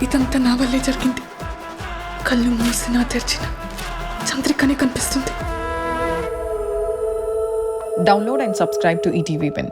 ఇదంతా నా వల్లే జరిగింది. కళ్ళు మూసినా తెరిచిన చంద్రికనే కనిపిస్తుంది. Download and subscribe to ETV Win.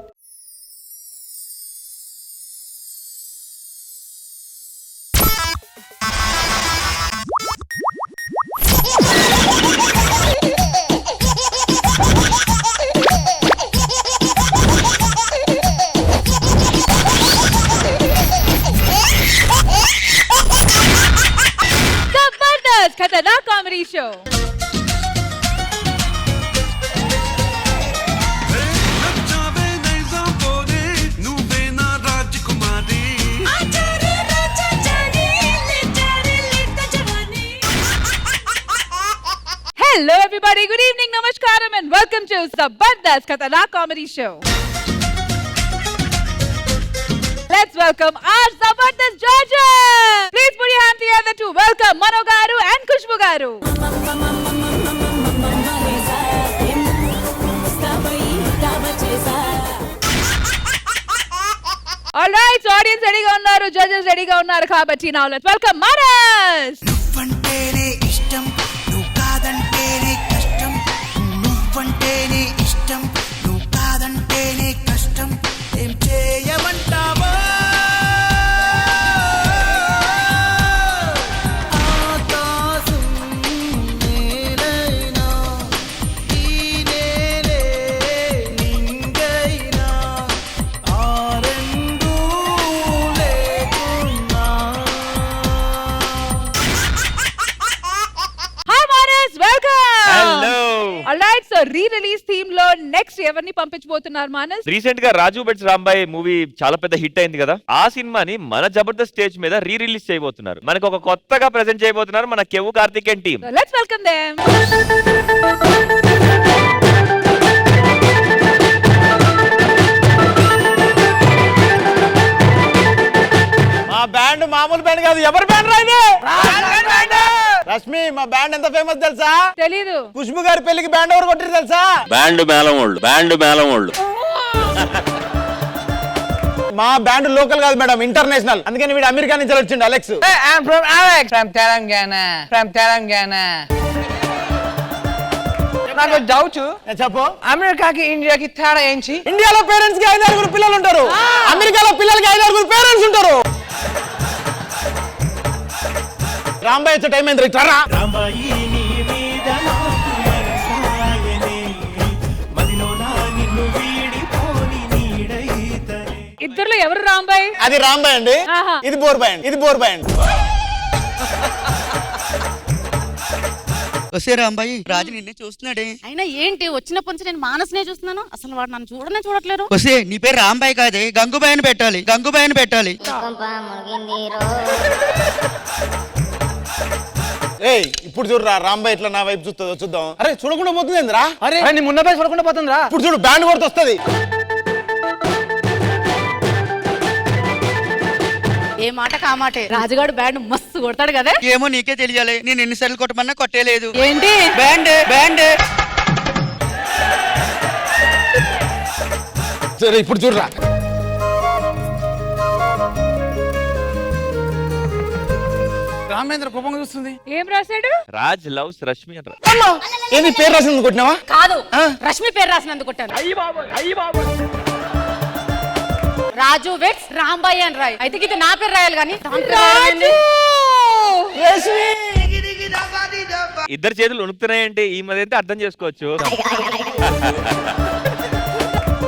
Zabardast Khatana Comedy Show. Hello everybody, good evening, namaskaram and welcome to Zabardast Khatana Comedy Show. Let's welcome our Zabardast judges. Please put your hands together to welcome Mano Garu and Kushbu Garu. Alright, so audience ready ga unnaru, judges ready ga unnaru kabatti now let's welcome Manas. నువ్వంటేనే ఇష్టం నువ్వు కాదంటేనే కష్టం నువ్వంటేనే ఇష్టం నువ్వు కాదంటేనే కష్టం ఏం చేయమంటావో ఆకాశం నేనైనా ఈ నేలే నింగైనా ఆ రెండూ లేకున్నా Hi Manas, welcome. Hello. Alright, so re-release theme లో next ఎవరిని పంపించబోతున్నారు మానస్? రీసెంట్ గా రాజు బెట్స్ రాంబాయ్ మూవీ చాలా పెద్ద హిట్ అయింది కదా, ఆ సినిమాని మన జబర్దస్త్ స్టేజ్ మీద రీ రిలీజ్ చేయబోతున్నారు. మనకు ఒక కొత్తగా ప్రెజెంట్ చేయబోతున్నారు మన Kevvu Karthikeyan team. So let's welcome them. మా బ్యాండ్ మామూలు బ్యాండ్ కాదు. ఎవరి బ్యాండ్ రాయిది? రష్మి, మా బ్యాండ్ ఎంత ఫేమస్ తెలుసా? తెలీదు. ఖుష్బు గారి పెళ్లికి బ్యాండ్ ఎవరు కొట్టిరు తెలుసా? బ్యాండ్ మేళం వాళ్ళు. మా బ్యాండ్ లోకల్ కాదు మేడం, ఇంటర్నేషనల్. అందుకని వీడు అమెరికా నుంచి వచ్చిండు Alex. I'm from Alex. From Telangana. నాకు డౌట్, చెప్పు. అమెరికాకి ఇండియాకి తేడా ఏంటి? ఇండియాలో పేరెంట్స్ కి 5-6 పిల్లలు ఉంటారు, అమెరికాలో పిల్లలకి 5-6 పేరెంట్స్ ఉంటారు. రాంబాయ్ వచ్చే టైం అయింది. రా ఇద్దరులో ఎవరు రాంబాయ్? అది రాంబాయ్ అండి, ఆహా. ఇది బోర్బాయ్ అండి. వస్తే రాంబాయి రాజు నిన్నే చూస్తున్నాడే. అయినా ఏంటి వచ్చినప్పటి నుంచి నేను మానసనే చూస్తున్నాను, అసలు వాడు నన్ను చూడట్లేరు. వస్తే నీ పేరు రాంబాయి కాదే, గంగుబాయి అని పెట్టాలి. ఏయ్, ఇప్పుడు చూడరా రాంబాయ్ ఇట్లా నా వైపు చూస్తుందో చూద్దాం. అరే చూడకుండా పోతుంది ఏందిరా? అరే నీ మున్న పేరు చూడకుండా పోతుందిరా. ఇప్పుడు చూడు, బ్యాండ్ కొడుతూ వస్తుంది. ఏ మాట కామాటే, రాజుగాడు బ్యాండ్ మస్తు కొడతాడు కదా. ఏమో నీకే తెలియాలి, నేను ఎన్నిసార్లు కొట్టమన్నా కొట్టేలేదు. ఏంటి బ్యాండ్ సరే ఇప్పుడు చూడరా. రామేంద్ర కోపంగా చూస్తుంది. ఏం రాశాడు? రాజ్ లవ్స్ రష్మి అంటారు. అమ్మా, ఏంది పేరు రాసింది కొట్టినావా? కాదు, రష్మి పేరు రాసినందుకు కొట్టాను. రాజు వెట్స్ రాంబాయి అని రాయి. అయితే ఇది నా పేరు రాయాలి కానీ ఇద్దరు చేతులు ఉణుకుతున్నాయంటే ఈ మధ్య అయితే అర్థం చేసుకోవచ్చు.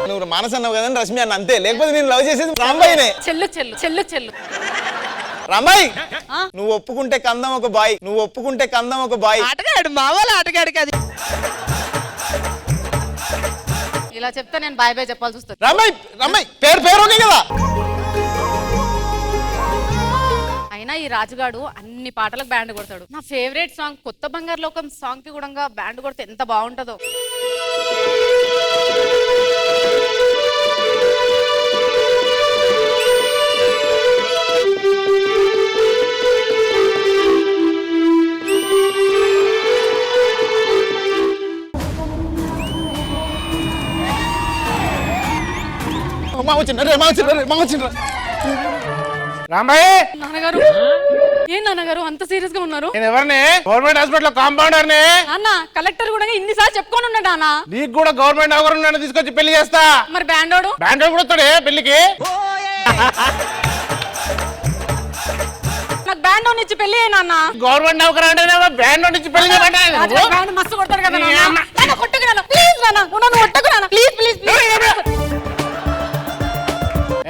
నువ్వు మానస్ అన్నావు కదా, రష్మి అన్న అంతే. లేకపోతే నేను లవ్ చేసేది రాంబాయినే. చెల్లు రాంబాయ్, నువ్వు ఒప్పుకుంటే కందం ఒక బాయ్. ఆటగాడు మావాళ్ళ ఆటగాడు కాదు. ఇలా చెప్తే నేను బాయ్ బాయ్ చెప్పాల్సి వస్తుంది. రాంబాయ్ పేరు ఓకే కదా. అయినా ఈ రాజుగాడు అన్ని పాటలకు బ్యాండ్ కొడతాడు. నా ఫేవరెట్ సాంగ్ కొత్త బంగారు లోకం సాంగ్ కి కూడా బ్యాండ్ కొడితే ఎంత బాగుంటుందో. మామ వచ్చిండ్రా. రాంబాయి నాన్నగారు ఏం నాన్నగారు అంత సీరియస్ గా ఉన్నారు? నేను ఎవరిని? గవర్నమెంట్ హాస్పిటల్ కాంపౌండర్ ని. నాన్న కలెక్టర్ కూడా ఇన్నిసార్లు చెప్పుకొని ఉన్నాడు నాన్న. నీకు కూడా గవర్నమెంట్ అవసరం నన్ను తీసుకొచ్చి పెళ్లి చేస్తా. మరి బ్యాండోడు కూడా వస్తాడే పెళ్లికి. నాకు బ్యాండోని ఇచ్చి పెళ్లి అయ్యి నాన్న. గవర్నమెంట్ నౌకరు అంటే బ్యాండ్ నుంచి పెళ్లి రాజు బ్యాండ్ మస్తు కొడతాడు కదా నాన్న. నాన్న కొట్టుకు నాన్న ప్లీజ్ నాన్న. నన్ను కొట్టకు నాన్న ప్లీజ్ ప్లీజ్ ప్లీజ్.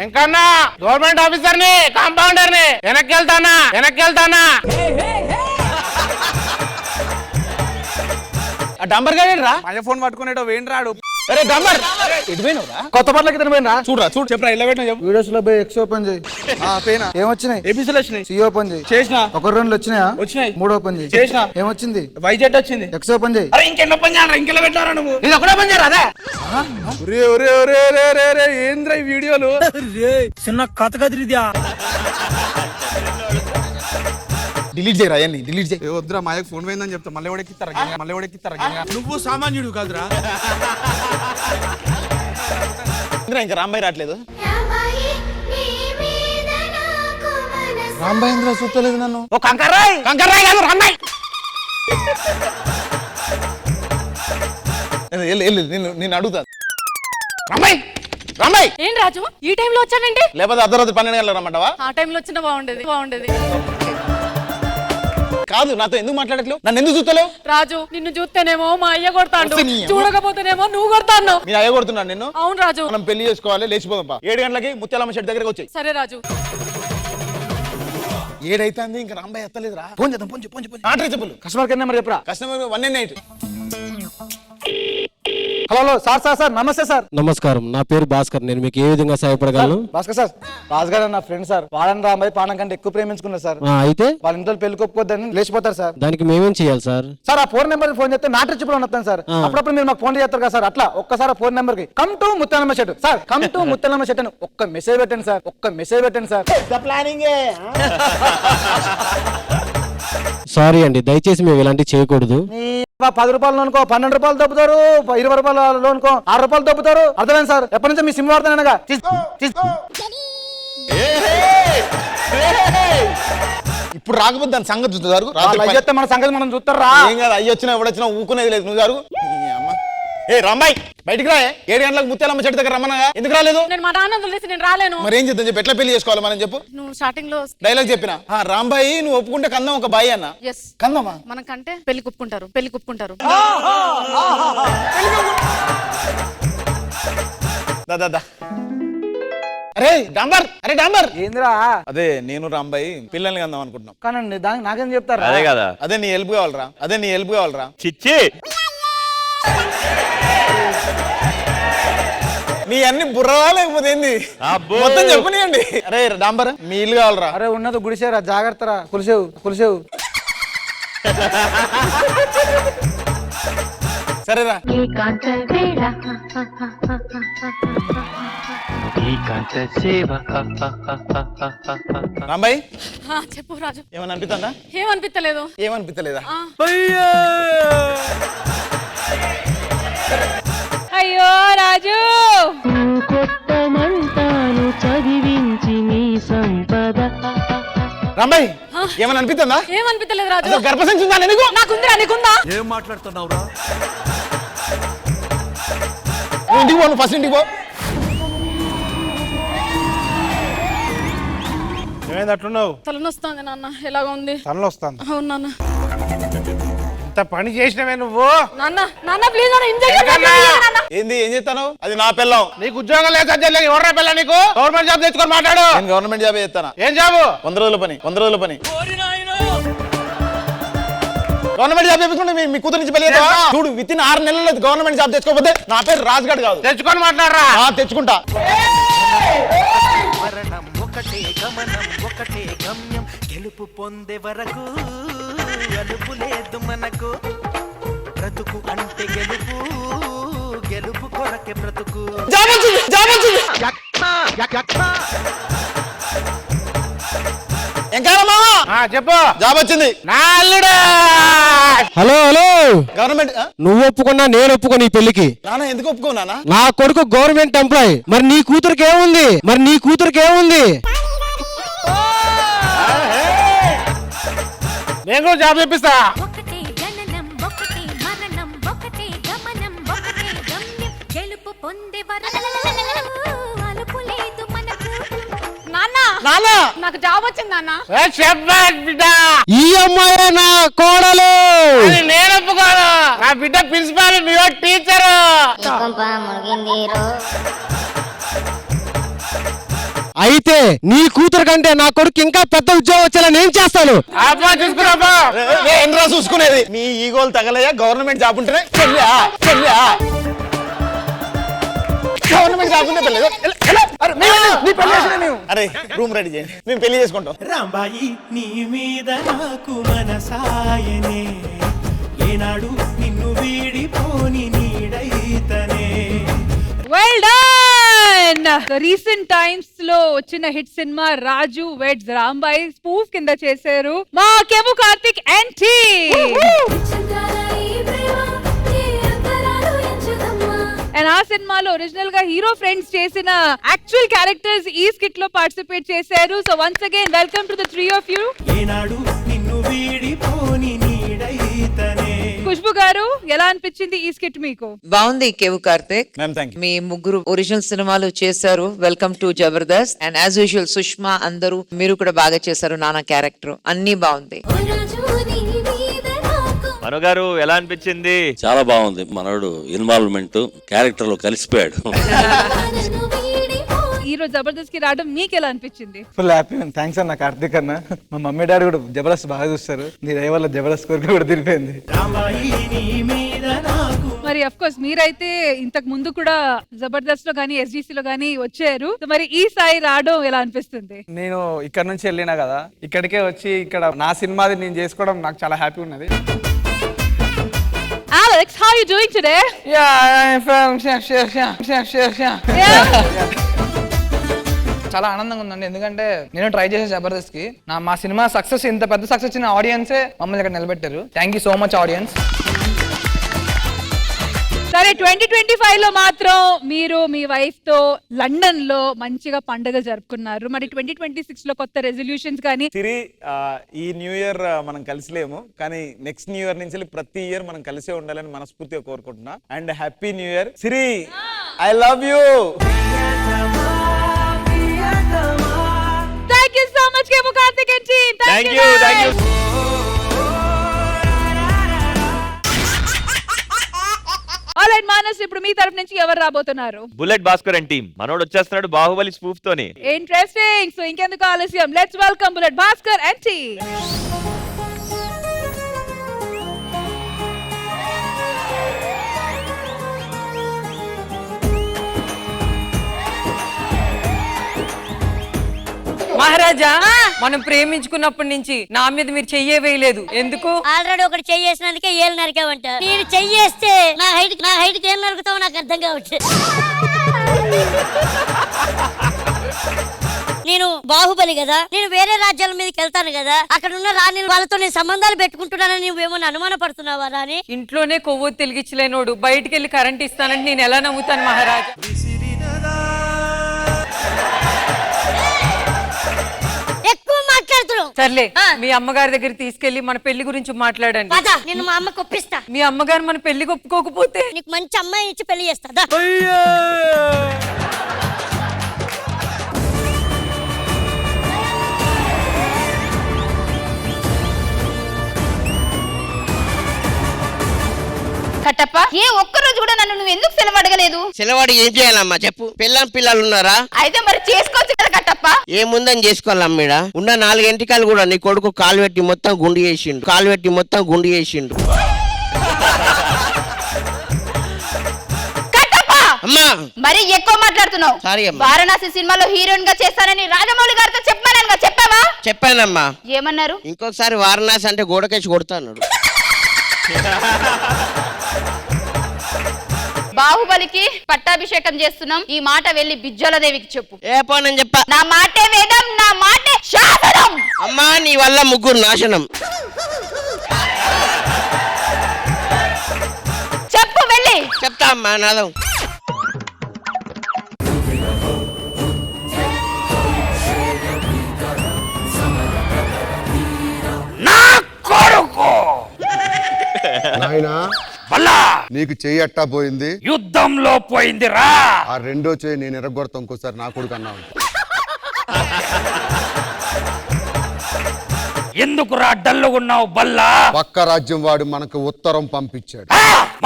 ఇంకన్నా గవర్నమెంట్ ఆఫీసర్ ని కాంపౌండర్ ని వెనక్కి వెళ్తానా. డంబర్ గారు రా माझ्या फोन పట్టుకునేటో వేణ్ రాడు. అరే డంబర్ ఎటు పోయినవురా? కొత్త పట్లకి తినపోయినా చూడరా చూడు చెప్పరా ఇలా పెట్టినా చెప్పు. వీడియోస్ లో పోయి ఎక్స్ ఓపెన్ చేయి. పేనా ఏమొచ్చినాయి? ఏబీసీలు వచ్చినాయి. సి ఓపెన్ చేయి. చేసిన ఒక రెండు వచ్చినాయా? వచ్చినాయి. మూడు ఓపెన్ చేయి. చేసిన. ఏమొచ్చింది? వైజెట్ వచ్చింది. ఎక్స్ ఓపెన్ చేయి. అరే ఇంకెన్ని ఓపెన్ చేయాలరా? ఇంకెలా పెట్టారా నువ్వు? ఇది ఒకటే ఓపెన్ చేయరా? అదే ఒరే ఒరే ఒరే ఒరే ఒరే ఒరే ఏంద్రా ఈ వీడియోలు? డిలీట్ చేయరా అయ్యని డిలీట్ చేయి. ఏ వద్దురా మాయకు ఫోన్ పోయిందని చెప్తా. మళ్ళీ ఎవడెక్కిస్తారా? నువ్వు సామాన్యుడు కాదురా. ఇంకా రాంబాయి రావట్లేదు. రాంబాయి ఇంద్ర చూస్తలేదు నన్ను. ఓ కంకర్రాయ్ కాదు రాంబాయి. నేను అడుగుతా. రాంబాయి ఏం రాజు ఈ టైంలో వచ్చాడండి? లేకపోతే అర్ధరాత్రి 12 గంటలకు రమ్మంటావా? ఆ టైంలో వచ్చినా బాగుండేది. కాదు నాతో ఎందుకు మాట్లాడట్లేవు? నన్ను ఎందుకు చూస్తలేవు? రాజు నిన్ను చూస్తేనేమో మా అయ్య కొడతాడు, వస్తే నీ అమ్మ. చూడకపోతేనేమో నువ్వు కొడతాను. మీ అయ్య కొడుతున్నాను నిన్ను. అవును రాజు. మనం పెళ్లి చేసుకోవాలి, లేచిపోదాం. 7 గంటలకి ముత్యాలమ్మ షెడ్ దగ్గరకు వచ్చాయి. సరే రాజు. 7 అవుతుంది ఇంకా రాంబాయి ఎత్తలేదురా. ఫోన్ చేద్దాం. ఫోన్ చెప్పు. కస్టమర్ కేర్ నెంబర్ చెప్పరా. కస్టమర్ 198. హలో సార్ నమస్తే సార్. నమస్కారం, నా పేరు భాస్కర్. నేను మీకు ఏ విధంగా సహాయపడగలను? భాస్కర్ సార్, భాస్కర్ నా ఫ్రెండ్ సార్. వాడని రాంబాయి పానం కంటే ఎక్కువ ప్రేమించుకున్నారు సార్. అయితే వాళ్ళ ఇంట్లో పెళ్లి కొప్పుకోద్దని లేచిపోతారు సార్. దానికి మేమేం చేయాలి సార్? సార్ ఆ ఫోన్ నెంబర్ ఫోన్ చేస్తే నాట్ రీచబుల్ అని వస్తాను సార్. అప్పుడప్పుడు మీరు మాకు ఫోన్ చేస్తారు కదా సార్. అట్లా ఒక్కసారి ఆ ఫోన్ నెంబర్ కి come to Muthyalamma shed sir, come to Muthyalamma shed అని ఒక్క మెసేజ్ పెట్టండి సార్. ప్లానింగ్ సారీ అండి, దయచేసి మేము ఇలాంటివి చేయకూడదు. 10 రూపాయలు లోనుకో 12 రూపాయలు దొబ్బుతారు, 20 రూపాయల లోనుకో 6 రూపాయలు దొబ్బుతారు. అర్థమైంది సార్? ఎప్పటి నుంచో మీ సిమ్ వాడతానగా. ఇప్పుడు రాకపోతే దాని సంగతి చూస్తారు. చెప్తే మన సంగతి మనం చూస్తారా? ఏం కాదు, అయ్యి వచ్చినా ఎవడొచ్చినా ఊకునేది లేదు. నువ్వు జరుగు. ఏ రాంబాయ్ బయటికి రా. 7 గంటలకు ముత్యాలమ్మ చెట్టు దగ్గర రమ్మనగా ఎందుకు రాలేదు? నేను మా నాన్న వదిలేసి నేను రాలేను. మరి ఏం చేద్దాం చెప్పి, ఎట్లా పెళ్లి చేసుకోవాలి మనం చెప్పు. నువ్వు స్టార్టింగ్ లో డైలాగ్ చెప్పిన రాంబాయి నువ్వు ఒప్పుకుంటే కందం ఒక బాయి అన్న. ఎస్ కందమా? మనకంటే పెళ్లి కుప్పుకుంటారు. దా అరే డాంబర్ ఏందిరా? అదే నేను రాంబాయి పిల్లల్ని కందాం అనుకుంటున్నాం. కానండి దానికి నాకేం చెప్తారా? అదే కదా. అదే నీ హెల్ప్ కావాలరా. చిచ్చి నీ అన్ని బుర్రలా లేకపోతే ఏంది? అబ్బో. మొత్తం చెప్పనియండి. అరే డాంబర్ మీ ఇల్లు కావాలరా. అరే ఉన్నది గుడిసేరా, జాగ్రత్తరా. కులిసేవు సరేరా. రాంబాయి చెప్పు రాజు. ఏమని అనిపిస్తుందా? ఏమనిపించలేదా? అయ్యో రాజు రాంబాయి ఏమని అనిపిస్తుందా? ఏమనిపించలేదు రాజు. అసలు గర్భసంచి ఉందా నీకు? నాకుందిరా, నీకుందా? ఏం మాట్లాడుతున్నావురా? నువ్వు ఇంటికి పో, ఫస్ట్ ఇంటికి పో. ఏమైంది అట్లున్నావు? తలనొస్తుంది నాన్న. ఎలాగ ఉంది? తనలో వస్తాను. అవును నాన్న. ఇంత పని చేసినవే నువ్వు. నాన్న ప్లీజ్ నాన్న ఇంజెక్షన్ నాన్న. ఏంది ఏం చేస్తాను? అది నా పిల్లం. నీకు ఉద్యోగం లేదా? ఎవరా పిల్ల నీకు? గవర్నమెంట్ జాబ్ తెచ్చుకొని మాట్లాడు. నేను గవర్నమెంట్ జాబ్ చేస్తాను. ఏం జాబు? 100 రోజుల పని. గవర్నమెంట్ జాబ్ తెచ్చుకుంటే మీ కూతురు నుంచి పెళ్లి చేస్తావా? చూడు విత్ ఇన్ 6 నెలల్లో గవర్నమెంట్ జాబ్ తెచ్చుకోకపోతే నా పేరు రాజుగాడు కాదు. తెచ్చుకొని మాట్లాడరా. తెచ్చుకుంటా. ఒకటే గమనం ఒకటే గమ్యం, గెలుపు పొందే వరకు అలుపు లేదు మనకు. బ్రతుకు అంటే గెలుపు కొరకే బ్రతుకు. జాబ్ వచ్చింది. చెప్పు. జాబ్ వచ్చింది. నా అల్లుడు. హలో గవర్నమెంట్ నువ్వు ఒప్పుకున్నా నేను ఒప్పుకోను ఈ పెళ్లికి. నాన్న ఎందుకు ఒప్పుకోనా? నా కొడుకు గవర్నమెంట్ ఎంప్లాయ్. మరి నీ కూతురికి ఏముంది? నేను కూడా జాబ్ తెప్పిస్తా. ఒకటే జననం ఒకటే మరణం ఒకటే గమనం ఒకటే గమ్యం గెలుపు పొందే వరకు అలుపు లేదు మనకు. నాన్న నాన్న నాకు జాబ్ వచ్చింది నాన్న. చెప్పాలి బిడ్డ, ఈ అమ్మాయి నా కోడలు. అది నేను ఒప్పుకోను. నా బిడ్డ ప్రిన్సిపాల్, మీ టీచర్. అయితే నీ కూతురు కంటే నా కొడుకు ఇంకా పెద్ద ఉద్యోగం వచ్చేలా నేను చేస్తాను. ఏంట్రా చూసుకునేది? మీ ఈగోలు తగలయ్యా. గవర్నమెంట్ జాబ్ ఉంటేనే పెళ్ళా? గవర్నమెంట్ జాబ్ ఉంటే పెళ్ళి. అరే రూమ్ రెడీ చేయండి, మేము పెళ్లి చేసుకుంటాం. రాంబాయి నీ మీద నాకు మనసాయనే, ఏనాడు నిన్ను వీడిపోని నీడైతనే. Well done. రీసెంట్ టైమ్స్ లో వచ్చిన hit cinema Raju weds Rambai spoof కింద చేశారు మా Kemu Karthik and team. And ఆ సినిమాలో ఒరిజినల్ గా హీరో ఫ్రెండ్స్ చేసిన యాక్చువల్ క్యారెక్టర్స్ ఈ స్కిట్ లో పార్టిసిపేట్ చేశారు. So once again welcome to the three of you. ఏనాడు నిన్ను వీడిపోని నీడైతనే. ఖుష్బు గారు ఎలా అనిపించింది ఈ స్కిట్ మీకు? బాగుంది Kevvu Karthik. Ma'am thank you. మీ ముగ్గురు ఒరిజినల్ సినిమాలు చేశారు. Welcome to Jabardasth. And as usual Sushma అందరూ మీరు కూడా బాగా చేశారు. నానా క్యారెక్టర్ అన్ని బాగుంది. మనో గారు ఎలా అనిపించింది? చాలా బాగుంది. మనోడు ఇన్వాల్వ్మెంట్ క్యారెక్టర్ లో కలిసిపోయాడు. ఈ రోజు జబర్దస్త్ కి రావడం మీకు ఎలా అనిపించింది? Full happy. థ్యాంక్స్ అన్న కార్తీక్ అన్న. మా మమ్మీ డాడీ కూడా జబర్దస్త్ బాగా చూస్తారు. నీ దయ వల్ల జబర్దస్త్ కోరిక కూడా తిరిగిపోయింది. రాంబాయి నీ మీద నాకు. మరి అఫ్ కోర్స్ మీరైతే ఇంతకు ముందు కూడా జబర్దస్త్ లో గానీ SGC లో గానీ వచ్చారు. సో మరి ఈ సాయి రావడం ఎలా అనిపిస్తుంది? నేను ఇక్కడ నుంచి వెళ్ళినా కదా, ఇక్కడికే వచ్చి ఇక్కడ నా సినిమాది నేను చేసుకోవడం నాకు చాలా హ్యాపీ ఉన్నది. Alex, how are you doing today? చాలా ఆనందంగా ఉందండి, ఎందుకంటే నేను ట్రై చేసే జబర్దస్త్ కి మా సినిమా సక్సెస్, ఇంత పెద్ద సక్సెస్ ఇచ్చిన ఆడియన్సే మమ్మల్ని ఇక్కడ నిలబెట్టారు. Thank you so much audience. సరే 2025 లో మాత్రం మీరు మీ వైఫ్ తో లండన్ లో మంచిగా పండుగ జరుపుకున్నారు. మరి 2026 లో కొత్త రెజల్యూషన్స్ కానీ సిరి, ఈ న్యూ ఇయర్ మనం కలిసిలేము, కానీ నెక్స్ట్ న్యూ ఇయర్ నుంచి ప్రతి ఇయర్ మనం కలిసే ఉండాలని మనస్ఫూర్తిగా కోరుకుంటున్నా. And happy new year Siri, I love you. Thank you so much Kemu Karthik and team. Thank you. Alright Manas, ఇప్పుడు మీ తరఫు నుంచి ఎవరు రాబోతున్నారు? Bullet Bhaskar and team. మనోడు వచ్చేస్తున్నాడు బాహుబలి స్పూఫ్ తోని. ఇంట్రెస్టింగ్. సో ఇంకెందుకు ఆలస్యం, let's welcome bullet Bhaskar and team. మహారాజా, మనం ప్రేమించుకున్నప్పటి నుంచి నా మీద మీరు చెయ్యే వేయలేదు, ఎందుకు? ఆల్రెడీ ఒకటి చెయ్యేసినందుకే ఏళ్ళు నరికావంట. నేను చెయ్యేస్తే నా హైట్ ఏం నరుకుతావు నాకు అర్థం కావచ్చు. నేను బాహుబలి కదా, నేను వేరే రాజ్యాల మీదకి వెళ్తాను కదా, అక్కడ ఉన్న రాణి వాళ్ళతో నేను సంబంధాలు పెట్టుకుంటున్నానని నువ్వేమో అనుమాన పడుతున్నావా రాని? ఇంట్లోనే కొవ్వొత్తి తెలిగించలేనోడు బయటికి వెళ్ళి కరెంట్ ఇస్తానంటే నేను ఎలా నమ్ముతాను మహారాజా? ఎక్కువ మాట్లాడుతున్నావు. సర్లే, మీ అమ్మగారి దగ్గర తీసుకెళ్లి మన పెళ్లి గురించి మాట్లాడండి. నేను మా అమ్మకి ఒప్పిస్తా. మీ అమ్మగారు మన పెళ్లికి ఒప్పుకోకపోతే నీకు మంచి అమ్మాయి ఇచ్చి పెళ్లి చేస్తా. కట్టప్ప, ఏ ఒక్క రోజు కూడా నన్ను నువ్వు ఎందుకు సెలవు అడగలేదు? సెలవాడి ఏం చేయాలమ్మా చెప్పు? పిల్లలు ఉన్నారా? అయితే మరి చేసుకోవచ్చు కదా కట్టప్ప. ఏముందని చేసుకోవాలమ్మీడ? ఉన్న 4 ఎంటికలు కూడా నీ కొడుకు కాలు పెట్టి మొత్తం గుండు చేసిండు. అమ్మా మరి ఎక్కువ మాట్లాడుతున్నావు. సారీ అమ్మా. వారణాసి సినిమాలో హీరోయిన్ గా చేస్తానని రాజమౌళి గారితో చెప్పావా? చెప్పానమ్మా. ఏమన్నారు? ఇంకొకసారి వారణాసి అంటే గోడకేసి కొడతాను. బాహుబలికి పట్టాభిషేకం చేస్తున్నాం, ఈ మాట వెళ్ళి బిజ్జల దేవికి చెప్పు. ఏ పోనని చెప్పా. నా మాటే వేదం, నా మాటే శాసనం. అమ్మా నీ వల్ల ముగ్గురు నాశనం. చెప్పు వెళ్ళి. చెప్తా అమ్మా నాదం. నా నాయనా బల్లా నీకు చెయ్యి ఎట్టా పోయింది? యుద్ధంలో పోయిందిరా. ఆ రెండో చెయ్యి నేను ఎరగొడతా ఇంకోసారి నా కొడుకు అన్నా. ఎందుకురా డల్లుగున్నావు బల్లా? పక్క రాజ్యం వాడు మనకు ఉత్తరం పంపించాడు.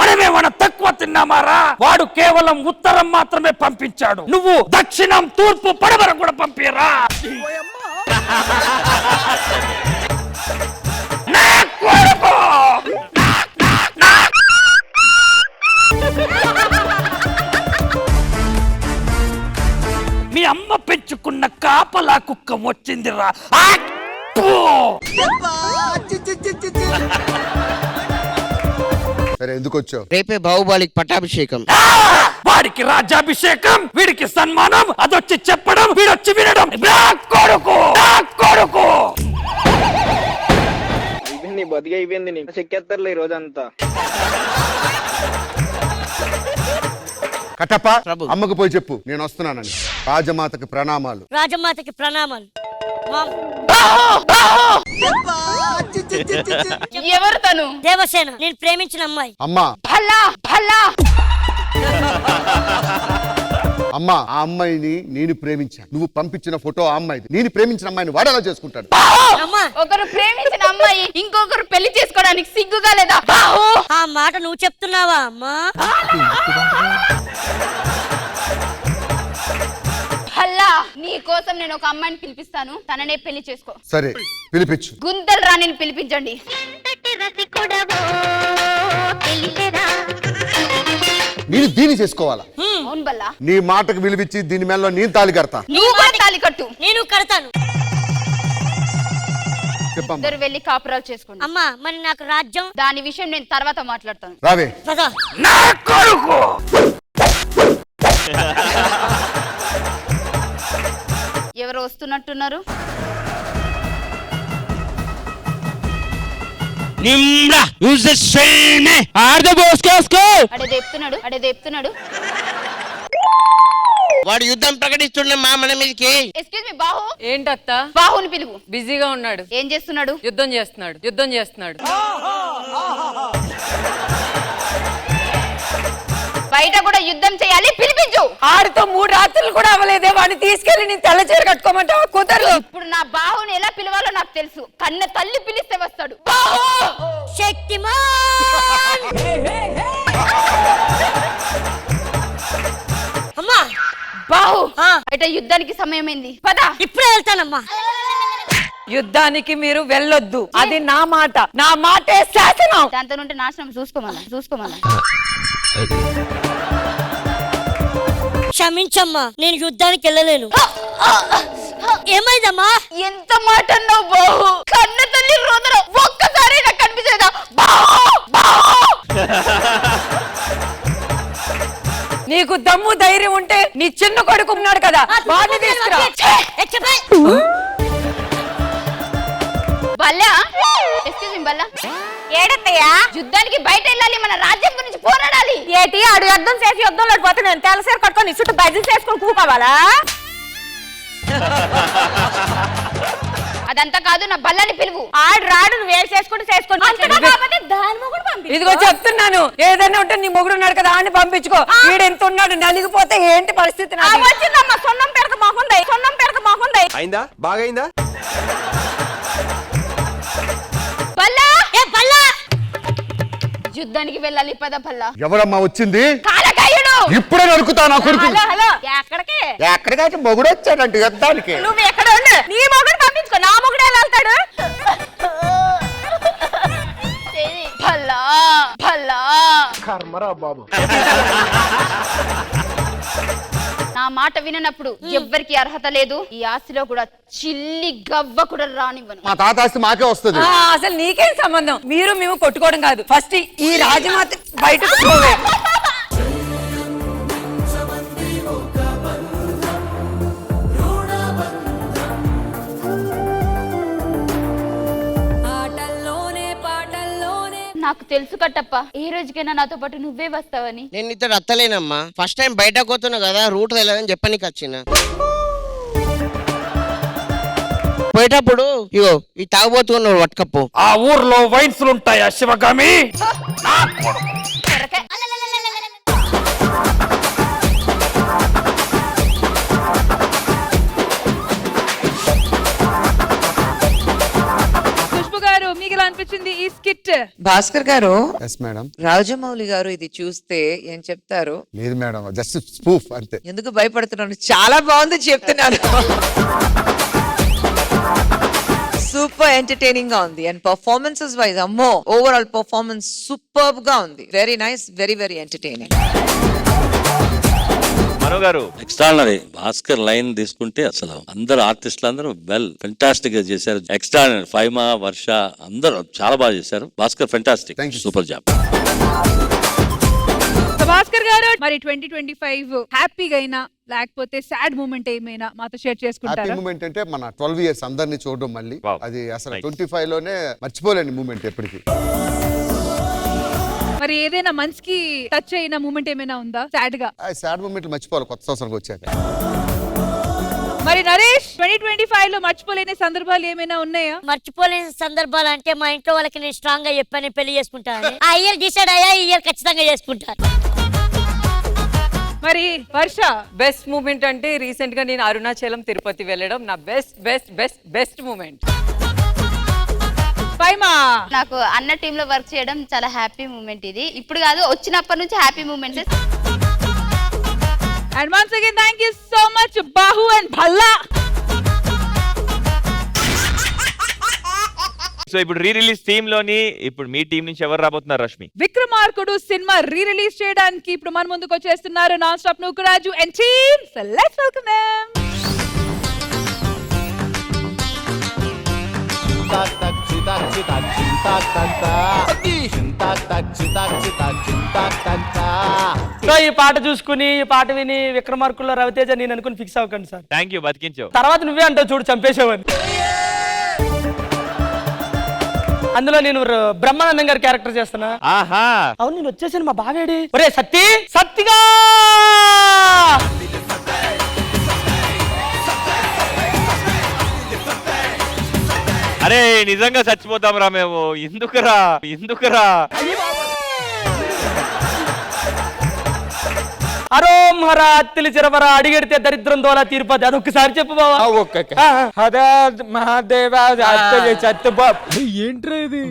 మనమేమన్నా తక్కువ తిన్నామారా? వాడు కేవలం ఉత్తరం మాత్రమే పంపించాడు. నువ్వు దక్షిణం, తూర్పు, పడమర కూడా పంపిరా. నా కొడుకు! మీ అమ్మ పెంచుకున్న కాపలా కుక్క వచ్చిందిరా. సరే ఎందుకు వచ్చావు? రేపే బాహుబలికి పట్టాభిషేకం. వాడికి రాజ్యాభిషేకం, వీడికి సన్మానం, అదొచ్చి చెప్పడం, వీడొచ్చి వినడం. నా కొడుకు, నా కొడుకు! బతిగా అయిపోయింది, నీకు చెక్కేస్తారులే ఈ రోజంతా. కట్టప్ప అమ్మకు పోయి చెప్పు నేను వస్తున్నానని. రాజమాతకి ప్రణామాలు. రాజమాతకి ప్రణామాలు. ఎవరు తను? దేవసేన, నేను ప్రేమించిన అమ్మాయి. అమ్మా భల్లా భల్లా. అమ్మా ఆ అమ్మాయిని నేను ప్రేమించాను. నువ్వు పంపించిన ఫోటో ఆ అమ్మాయిది. నేను ప్రేమించిన అమ్మాయిని వాడు ఎలా చేసుకుంటాడు? ఒకరు ప్రేమించిన అమ్మాయి ఇంకొకరు పెళ్లి చేసుకోవడానికి సిగ్గుగా లేదా? ఆ మాట నువ్వు చెప్తున్నావా అమ్మా? భల్లా, నీ కోసం నేను ఒక అమ్మాయిని పిలిపిస్తాను, తననే పెళ్లి చేసుకో. సరే పిలిపించు. గుంతల్ రాణిని పిలిపించండి. నేను దీన్ని చేసుకోవాలా? అవును బల్లా. నీ మాటకు విలువిచ్చి దీని మేలో నేను తాళి కడతా. నువ్వు కూడా తాళి కట్టు. నేను కడతాను. చెప్పమ్మా. ఇద్దరు వెళ్ళి కాపురాలు చేసుకోండి. అమ్మా మరి నాకు రాజ్యం? దాని విషయం నేను తర్వాత మాట్లాడతాను. రావే. నా కొడుకు! ఎవరు వస్తున్నట్టున్నారు? అడే చెప్తున్నాడు. వాడు యుద్ధం ప్రకటిస్తున్న మా మన మీదకి. ఎక్స్క్యూజ్ మీ బాహు. ఏంటత్త? బాహుని పిలువు. బిజీగా ఉన్నాడు. ఏం చేస్తున్నాడు? యుద్ధం చేస్తున్నాడు. బయట కూడా యుద్ధం చేయాలి, పిలిపించు. ఆడితో 3 రాత్రులు కూడా అవ్వలేదే, వాడిని తీసుకెళ్లి నేను తెల్ల చీర కట్టుకోమంటావా? కుదరదు. ఇప్పుడు నా బాహుని ఎలా పిలవాలో నాకు తెలుసు. కన్న తల్లి పిలిస్తే వస్తాడు. శక్తిమాన్! అమ్మా బాహు, బయట యుద్ధానికి సమయమైంది, పద. ఇప్పుడే వెళ్తానమ్మా. యుద్ధానికి మీరు వెళ్ళొద్దు, అది నా మాట. నా మాటే శాసనం. దాంతో ఉంటే నాశనం. చూసుకోమన్నా. క్షమించమ్మా, నేను యుద్ధానికి వెళ్ళలేను. ఏమైందమ్మా? ఎంత మాట అన్నావు బాహు? కన్న తల్లి రోదన ఒక్కసారి నాకు కనిపించేదా? నీకు దమ్ము ధైర్యం ఉంటే నీ చిన్న కొడుకు ఉన్నాడు కదా, వాడిని తీసుకురా. Balla, excuse me Balla. ఏడత్తయ్యా? యుద్ధానికి బయట వెళ్ళాలి, మన రాజ్యం గురించి పోరాడాలి. ఏటి ఆడు యుద్ధం చేసి యుద్ధంలో పోతే నేను తెల్లసేర కట్టుకొని చుట్టూ బజ్జీ చేసుకొని కూకోవాలా? అదంతా కాదు, నా బల్లాని పిలువు. ఆడు రాడు, నువ్వు వేలు చేసుకుంటూ చేసుకొని ఇదిగో చెప్తున్నాను, ఏదైనా ఉంటే నీ మొగుడు ఉన్నాడు కదా, ఆడిని పంపించుకో. వీడెంత ఉన్నాడు, నలిగిపోతే ఏంటి పరిస్థితి? వచ్చిందమ్మా, సొన్నం పెరక మాకుంది. అయిందా? బాగైందా? బల్లా, బల్లా, యుద్ధానికి వెళ్ళాలి, పద బల్లా. ఎవరమ్మా వచ్చింది? కాలకాయుడు. ఇప్పుడే నరుకుతా నా కొడుకు. హలో ఎక్కడికి? ఎక్కడికైతే మొగుడు వచ్చాడంటే యుద్ధానికి. నువ్వు ఎక్కడ ఉండు, నీ మొగుడు పంపించుకో, నా మొగుడు ఎలా వెళ్తాడు? భల్లా కర్మరా బాబు. నా మాట విననప్పుడు ఎవ్వరికి అర్హత లేదు. ఈ ఆస్తిలో కూడా చిల్లి గవ్వ కూడా రానివ్వను. మా తాత ఆస్తి మాకే వస్తుంది. అసలు నీకేం సంబంధం? మీరు మేము కొట్టుకోవడం కాదు, ఫస్ట్ ఈ రాజమాత బయటకు పోవే. నాకు తెలుసు కట్టప్ప, ఏ రోజుకైనా నాతో పాటు నువ్వే వస్తావని. నేను ఇద్దరు అత్తలేనమ్మా. ఫస్ట్ టైం బయటకు పోతున్నా కదా, రూట్ తెలియదని చెప్పనీకి వచ్చిన. పోయేటప్పుడు ఇగో ఈ తాగుబోతున్నాడు పట్టుకపో. ఆ ఊర్లో వైన్స్ ఉంటాయా శివగామి? నా ఖుష్బు గారు మీకు ఎలా అనిపించింది ఈ స్కిట్? భాస్కర్ గారు, ఎస్ మేడం. రాజమౌళి గారు ఇది చూస్తే ఏం చెప్తారు? లేదు మేడం, జస్ట్ స్పూఫ్ అంతే. ఎందుకు భయపడుతున్నాను? చాలా బాగుంది చెప్తున్నాను. సూపర్ ఎంటర్టైనింగ్ గా ఉంది అండ్ పర్ఫార్మెన్సెస్ వైజ్ అమ్మో ఓవరాల్ పర్ఫార్మెన్స్ సూపర్బ్ గా ఉంది. Very nice, very very entertaining. Mano గారు ఎక్స్ట్రాడినరీ. భాస్కర్ లైన్ తీసుకుంటే అసలు అందరు ఆర్టిస్టులు అందరూ ఫెంటాస్టిక్ గా చేశారు. ఎక్స్ట్రాడినరీ. ఫైమా, వర్ష అందరూ చాలా బాగా చేశారు. Bhaskar fantastic, super job. Bhaskar గారు మరి 2025 హ్యాపీగా అయినా లేకపోతే సాడ్ మూమెంట్ ఏమైనా మాతో షేర్ హ్యాపీ చేసుకుంటారా? మూమెంట్ అంటే మన 12 ఇయర్స్ అందరినీ చూడడం మళ్ళీ అది అసలు 25 లోనే మర్చిపోలేని మూమెంట్ ఎప్పటికీ. మరి ఏదైనా మనసుకి టచ్ అయిన మూమెంట్ ఏమైనా ఉందా సాడ్ గా? సాడ్ మూమెంట్ మర్చిపోవాలి కొత్త సంవత్సరానికి వచ్చాక. మరి నరేష్ 2025 లో మర్చిపోలేని సందర్భాలు ఏమైనా ఉన్నాయా? మర్చిపోలేని సందర్భాలు అంటే మా ఇంట్లో వాళ్ళకి నేను స్ట్రాంగ్ గా చెప్పాను పెళ్లి చేసుకుంటాను. ఆ ఇయర్ డిసైడ్ అయ్యా, ఈ ఇయర్ ఖచ్చితంగా చేసుకుంటాను. మరి వర్ష బెస్ట్ మూమెంట్ అంటే రీసెంట్ గా నేను అరుణాచలం తిరుపతి వెళ్ళడం నా best best best best moment. నాకు అన్న టీమ్ లో వర్క్ చేయడం చాలా హ్యాపీ మూమెంట్. ఇది ఇప్పుడు కాదు, వచ్చినప్పటి నుంచి happy moments. And once again thank you so much Bahu and Bhalla. So ఇప్పుడు రీ రిలీజ్ టీమ్ లోని ఇప్పుడు మీ టీం నుంచి ఎవరు రాబోతున్నారు రష్మి? విక్రమార్కుడు సినిమా రీ రిలీజ్ చేయడానికి ఇప్పుడు మన ముందుకు వచ్చేస్తున్నారు non stop Nookaraju and team. So let's welcome them. So ఈ పాట చూసుకుని ఈ పాట విని విక్రమార్కుల్లో రవితేజ నేను అనుకుని ఫిక్స్ అవ్వకండి సార్. Thank you, బతికించావు. తర్వాత నువ్వే అంటావు చూడు చంపేశావని. అందులో నేను బ్రహ్మానందం గారి క్యారెక్టర్ చేస్తున్నా. ఆహా, అవును నేను వచ్చేసాను. మా బావేడి ఒరే సత్తి సత్తిగా అరే నిజంగా చచ్చిపోతాం రా మేము. ఎందుకురా ఎందుకురా? అరోం హరా అత్తిలి చిరవరా అడిగెడితే దరిద్రం దోలా తీరిపోద్ది. అదొక్కసారి చెప్పు బావా. హర మహాదేవ ఏంట్రా ఇది?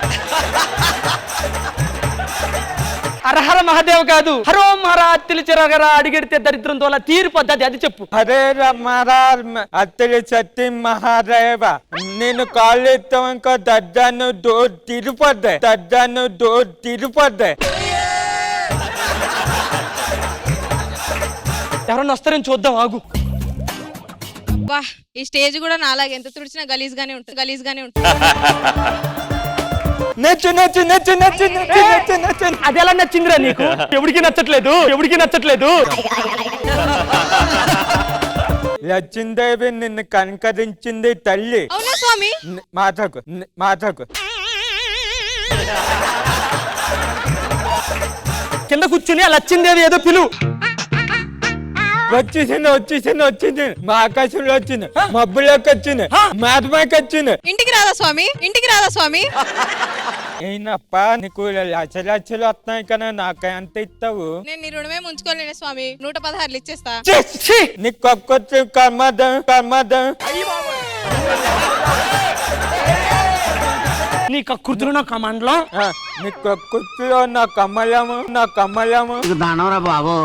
హరహర మహాదేవ్ కాదు, హరోం హరా అత్తిలి చిరవరా అడిగెడితే దరిద్రం దోలా తీరిపోద్ది. అది చెప్పు. హరే అత్తలి సత్తి మహాదేవ నేను కాళ్ళు ఎత్తామనుకో దర్జాను డోర్ తిరిపోద్ది, దర్జాను డోర్ తిరిపోద్ది. ఎవరన్నా వస్తారని చూద్దాం ఆగు. ఈ స్టేజ్ కూడా నాలాగే ఎంత తుడిచినా గలీజ్గానే ఉంటుంది, గలీజ్గానే ఉంటుంది. నచ్చు నచ్చు నచ్చు నచ్చు నచ్చు నచ్చు నచ్చు. అది ఎలా నచ్చిందిరా నీకు? ఎవరికి నచ్చట్లేదు, ఎవరికి నచ్చట్లేదు. లక్ష్మీదేవి నిన్ను కనకరించింది తల్లి. అవునా స్వామి? మాటకు మాటకు కింద కూర్చుని అలా వచ్చిందేది ఏదో పిలు. వచ్చింది మా ఆకాశంలో వచ్చింది, మబ్బులోకి వచ్చింది, మాటమాకి వచ్చింది. ఇంటికి రాదా స్వామి? ఇంటికి రాదా స్వామి? అయినప్పా నీకు లక్షలు వస్తున్నాయి కదా, నాకు ఎంత ఇస్తావు? నేను నీ రుణమే ముంచుకోలేను స్వామి, 116 ఇచ్చేస్తా. నీకు ఒక్కొచ్చి కర్మదం కర్మదం. నీ కక్కుర్తులు నా కమాండ్లో, నీ కక్కుర్తిలో నా కమలము, నా కమలము. బాబు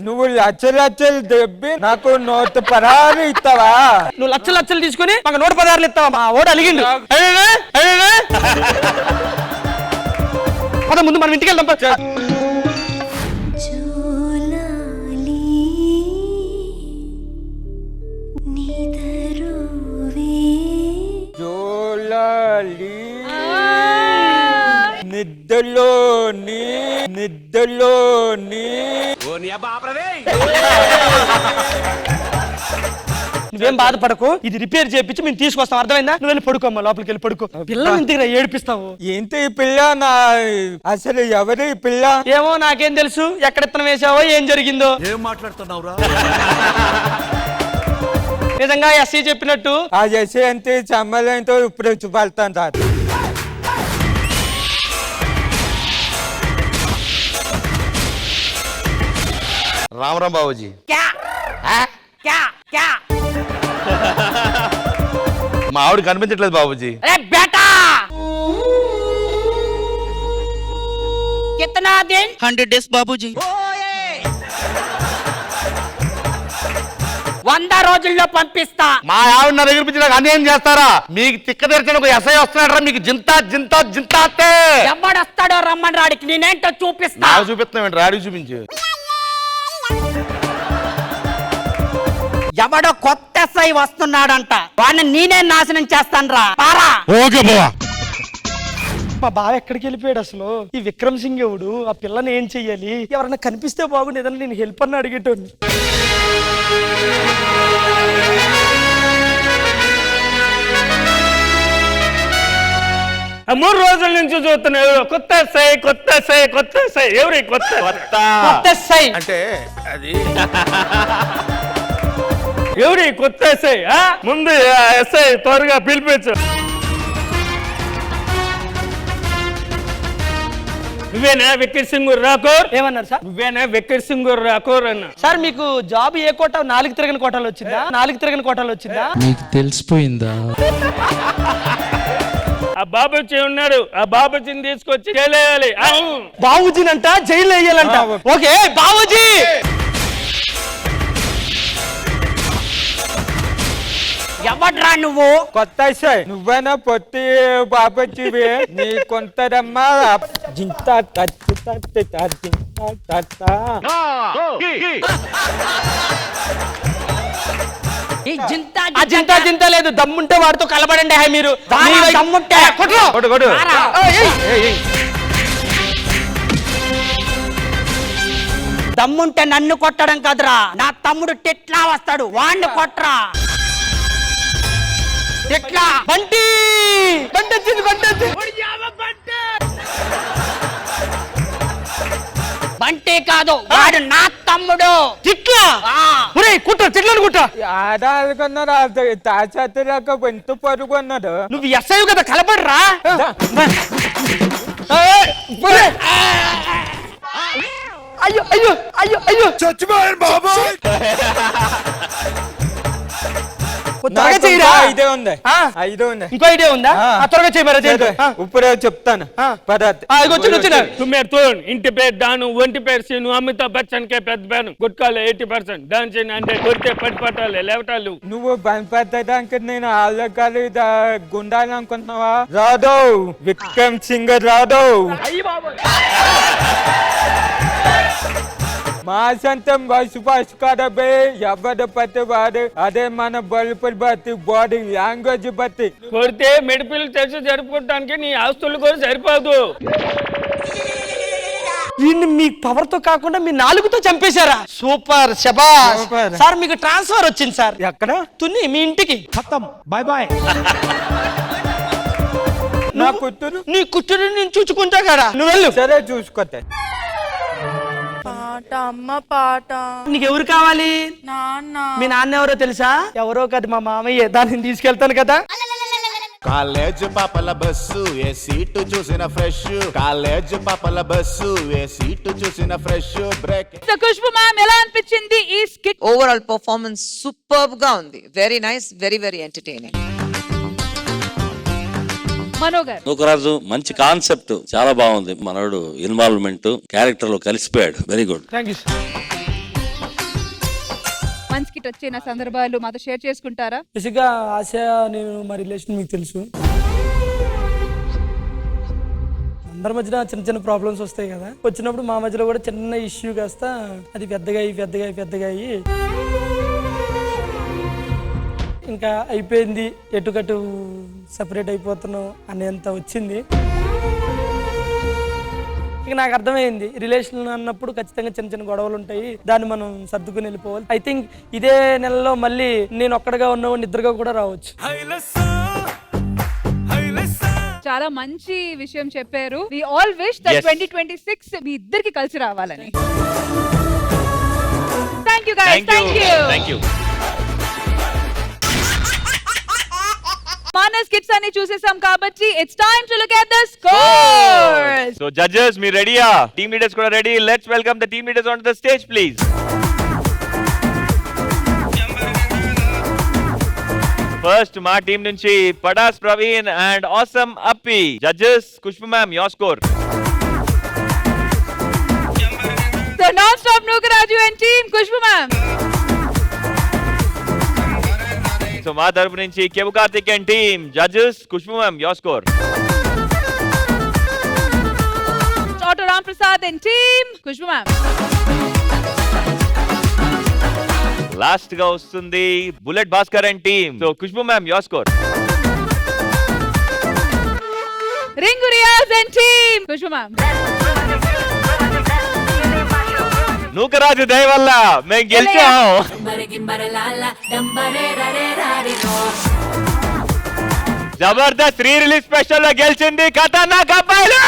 నువ్వు లక్షలు దెబ్బి నాకు 116 ఇస్తావా? నువ్వు లక్షలు తీసుకుని మాకు 116 ఇస్తావా? మా ఓడు అలిగిండు. పద ముందు మనం ఇంటికి వెళ్దాం. నిద్రలోని నువ్వేం బాధపడకు, ఇది రిపేర్ చేయించి మేము తీసుకొస్తాం. అర్థమైందా? నువ్వు వెళ్ళి పడుకోమ్మా, లోపలికి వెళ్ళి పడుకో. పిల్లలు ఇంటికి ఏడిపిస్తావు. ఏంటి ఈ పిల్ల? నా అసలు ఎవరు ఈ పిల్ల? ఏమో నాకేం తెలుసు, ఎక్కడ ఇత్తనం వేసావో ఏం జరిగిందో. ఏం మాట్లాడుతున్నావురా? నిజంగా ఎస్సీ చెప్పినట్టు ఆ ఎస్సీ అంటే చమ్మలంతో ఇప్పుడు చూపాలుతాను సార్. రామరామ్ బాబుజీ. మా ఆవిడ కనిపించట్లేదు బాబుజీ. బేటా కిतना दिन 100 days బాబుజీ. 100 రోజుల్లో పంపిస్తా. మా ఆవిడ నా దగ్గర పిచ్చి నాకు అన్యాయం చేస్తారా? మీకు తిక్క తెరిచిన ఒక ఎస్ఐ వస్తున్నాడు, మీకు జింతా జింతా జింతాతే. ఎవడొస్తాడో రమ్మని రాడికి నేనేంటో చూపిస్తా. చూపిస్తున్నాం రాడి చూపించు. ఎవడో కొత్త ఎస్ఐ వస్తున్నాడంట, వాడిని నేనే నాశనం చేస్తాను రా. పారా. ఓకే బావా. మా బావ ఎక్కడికి వెళ్ళిపోయాడు అసలు? ఈ విక్రమ్ సింగ్ ఎవడు? ఆ పిల్లని ఏం చెయ్యాలి? ఎవరన్నా కనిపిస్తే బాగుంది, ఏదన్నా నేను హెల్ప్ అన్న అడిగేటోని. మూడు రోజుల నుంచి చూస్తున్నాడు కొత్త ఎస్ఐ కొత్త ఎస్ఐ కొత్త ఎస్ఐ. ఎవరి కొత్త కొత్త ఎస్ఐ అంటే అది ఎవరి కొత్త ఎస్ఐ? ముందు ఎస్ఐ త్వరగా పిలిపించు. నువ్వేనా విక్కర్ సింగ్ రాకోర్? ఏమన్నారు సార్? నువ్వేనా విక్కర్ సింగ్ రాకోర్ అన్న. సార్ మీకు జాబ్ ఏ కోట? 4 తిరగని కోటాలు వచ్చిందా? 4 తిరగని కోటాలు వచ్చిందా? మీకు తెలిసిపోయిందా? ఆ బాబుజీ ఉన్నాడు, ఆ బాబుజీని తీసుకొచ్చి జైలేయాలి. బాబుజీనంట జైలు వేయాలంట. ఓకే బాబుజీ. ఎవడ్రా నువ్వు? కొత్త ఎస్ఐ నువ్వేనా? పొత్తి బాబుజీవి నీ కొంతదమ్మా జింత జింతా జింతా లేదు, దమ్ముంటే వాడితో కలబడండి. మీరు దమ్ముంటే దమ్ముంటే నన్ను కొట్టడం కాదురా, నా తమ్ముడు టెట్లా వస్తాడు, వాణ్ణి కొట్టరా. ఎట్లా? బంటి బంటి వచ్చింది, బంటి వచ్చింది. బంటి కాదు, వాడు నా తమ్ముడు. చిట్లా కుట్ట చెట్లను కుట్ట. ఆడాలకున్నారా తాచాక ఎంత పరుగున్నాడు. నువ్వు ఎస్ఐ కదా, కలబడరా. అయ్యో అయ్యో అయ్యో అయ్యో చచ్చిపోయాను బాబా. ఇదే ఉంది. ఇంకో ఐడియా ఉందా? త్వరగా చేయమరా. ఇప్పుడే చెప్తాను. ఇంటి పేరు డాను, ఒంటి పేరు సీను, అమితాబ్ బచ్చన్ కే పెద్ద పేరు, గుట్కాలు 80% డాన్స్ అంటే కొడితే పడిపట్టాలి లేవటాలు. నువ్వు బనిపెట్టడానికి నేను ఆళ్ళకాలి గుండాలి అనుకుంటున్నావా? రాదు విక్రమ్ సింగ్ రాదు. మా సొంతం బస్సు బస్సు కాదబే. ఎవరు పట్టి వాడు అదే మన బలుపులు బట్టి బాడీ లాంగ్వేజ్ బట్టి. కొడితే మెడిపిల్ తెచ్చి జరుపుకోవడానికి నీ ఆస్తులు కూడా సరిపోదు. వీడిని మీ పవర్ తో కాకుండా మీ నాలుగుతో చంపేశారా? సూపర్ శబాష్ సార్. మీకు ట్రాన్స్ఫర్ వచ్చింది సార్. ఎక్కడ? తుని మీ ఇంటికి. ఖతం బాయ్ బాయ్. నా కూతురు నీ కూతురు నేను చూసుకుంటా కదా, నువ్వు వెళ్ళు. సరే చూసుకోతే. పాట అమ్మ పాట. నీకెవరు కావాలి? నాన్న. మీ నాన్న ఎవరో తెలుసా? ఎవరో కదా మా మామయ్య, దాన్ని తీసుకెళ్తాను కదా. కాలేజ్ పాపల బస్సు ఏ సీటు చూసిన ఫ్రెష్. కాలేజ్ పాపల బస్సు ఏ సీటు చూసిన ఫ్రెష్. బ్రేక్. ఖుష్బు మ్యామ్ ఎలా అనిపించింది ఈ స్కిట్? ఓవరాల్ పర్ఫార్మెన్స్ సూపర్బ్ గా ఉంది. Very nice, very very entertaining. Nookaraju మంచి కాన్సెప్ట్, చాలా బాగుంది. మనోడు ఇన్వాల్వ్మెంట్ క్యారెక్టర్ లో కలిసిపోయాడు. Very good. మంచి స్కిట్ వచ్చిన సందర్భాలు మాతో షేర్ చేసుకుంటారా? బేసిక్గా ఆశ నేను మా రిలేషన్ మీకు తెలుసు. అందరి మధ్యన చిన్న చిన్న ప్రాబ్లమ్స్ వస్తాయి కదా, వచ్చినప్పుడు మా మధ్యలో కూడా చిన్న ఇష్యూ కాస్త అది పెద్దగా అయ్యి ఇంకా అయిపోయింది, ఎటుకటు సపరేట్ అయిపోతున్నాం అనేంత వచ్చింది. ఇక నాకు అర్థమైంది రిలేషన్ అన్నప్పుడు ఖచ్చితంగా చిన్న చిన్న గొడవలు ఉంటాయి, దాన్ని మనం సర్దుకుని వెళ్ళిపోవాలి. ఐ థింక్ ఇదే నెలలో మళ్ళీ నేను ఒక్కడగా ఉన్నవాడిని ఇద్దరుగా కూడా రావచ్చు. చాలా మంచి విషయం చెప్పారు. వి ఆల్ విష్ దట్ 2026 మీ ఇద్దరికి కలిసి రావాలని. Thank you guys. Thank you. మన స్కిట్స్ అన్ని చూసేసాం కాబట్టి it's time to look at the scores. So judges మీరు రెడీయా? టీమ్ లీడర్స్ కూడా ready. Let's welcome the team leaders on the stage please. First మా టీం నుంచి Padas Praveen and awesome Appi. Judges Khushbu ma'am, your score. So non-stop Nugaraju and team Khushbu ma'am. So మా తరపు నుంచి Kevvu Karthik and team. Judges Khushbu ma'am, your score. Auto Ram Prasad and team Khushbu ma'am. Last గా వస్తుంది bullet Bhaskar and team. So Khushbu ma'am, your score. Ringu Riyaz and team Khushbu ma'am. Nookaraju దయ వల్ల మేము గెలిచాం. Jabardasth re release special లో గెలిచింది ఖతర్నాక్ అబ్బాయిలు.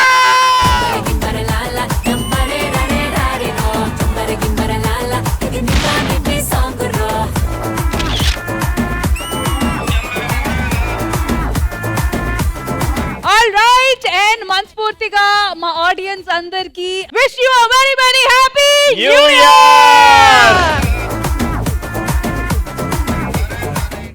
All right, and మనస్ఫూర్తిగా మా ఆడియన్స్ అందరికి wish you a very happy New Year!